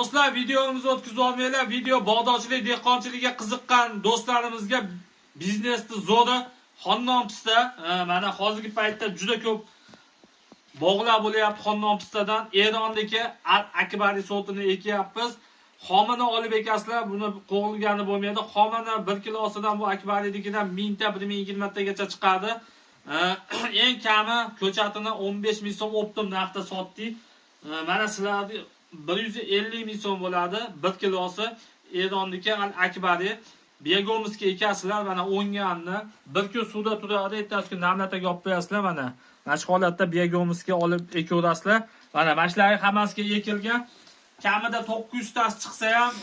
Do'stlar, videomizni o'tkazib olmaylar. Video bog'dorchilik, dehqonchilikka qiziqqan do'stlarimizga biznesni zo'ri xonnon pista. Mana hozirgi paytda juda ko'p bog'lar bo'lyapti xonnon pistadan. Erondagi akbari sortini ekyapmiz. Xomini olib ekasizlar, buni qo'g'ilgani bo'lmaydi. Xomini 1 kilosidan bu akbariydikidan 1000 ta 1020 tagacha chiqadi. Eng kami ko'chatini 15 ming so'm optim narxda sotdik. Mana sizlarni 150 ming so'm bo'ladi 1 kilosi Erondagi akbari. Begomizga ekasizlar, mana o'nganni 1 kun suvda turadi, ertasi kun namlataga olib qo'yasizlar. Mana shu holatda begomizga olib ekaverasizlar. Mana mashlarning hammasiga ekilgan. Kamida 900 tasi chiqsa ham,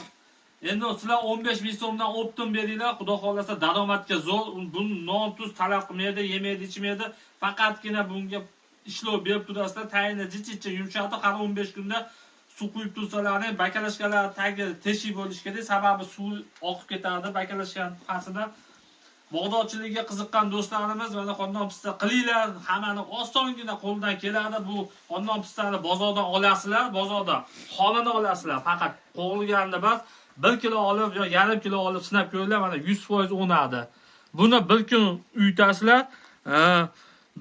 endi sizlar 15 ming so'mdan optim beringlar, xudo xolasa daromadga zo'r. Buni non tuz talab qilmaydi, yemaydi, ichmaydi. Faqatgina bunga ishlov berib turasizlar. Tayini jichicha yumshatib, har 15 kunda suv quyib tursalaring, bakalashkalar tagi teshik bo'lish kerak, sababi suv oqib ketadi bakalashkan pasida. Bog'dorchilikka qiziqqan do'stlarimiz mana xonnon pista qilinglar, hammani osongina qo'ldan keladi. Bu xonnon pistani bozordan olasizlar, bozordan xonini olasizlar, faqat qo'g'ilganini emas, 1 kilo olib yo yarim kilo olib sinab ko'ringlar, mana 100% o'nadi. Buni 1 kun uyutasizlar.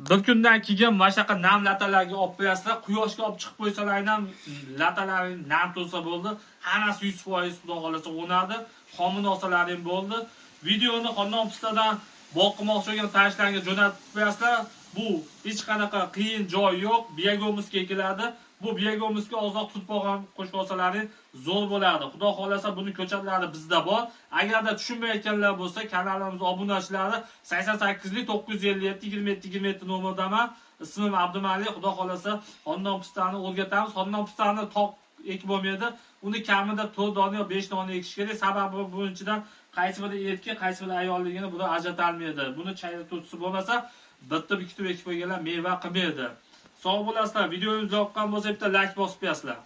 Bir kundan keyin mana shunaqa nam latalarga olib qo'yasizlar. Quyoshga olib chiqib qo'ysalaring ham latalaring nam to'sa bo'ldi. Hammasi 100% xudo xolasa o'nadi. Xomini olsalaring bo'ldi. Videoni xonnon pistadan boqmoqchi bo'lgan tanishlarga jo'natib qo'yasizlar. Bu hech qanaqa qiyin joy yo'q. Begomizga ekiladi. Bu begomizga ozroq tutpoq ham qo'shib olsalaring zo'r bo'ladi. Xudo xolasa buni ko'chatlari bizda bor. Agarda tushunmayotganlar bo'lsa, kanalimizga obunachilari 88 957 27 27 nomerdaman. Ismim Abdumalik. Xudo xolasa xonnon pistani o'rgatamiz. Xonnon pistani toq ekib bo'lmaydi. Uni kamida 4 dona yo 5 dona ekish kerak. Sababi bunchidan qaysi biri erkak, qaysi biri ayolligini buni ajratalmaydi. Buni chayla tutsi bo'lmasa, bitta ikkita ekib qo'yganlar meva qilmaydi. Sog' bo'lasizlar. Videomiz yoqqan bo'lsa bitta like bosib qo'yasizlar.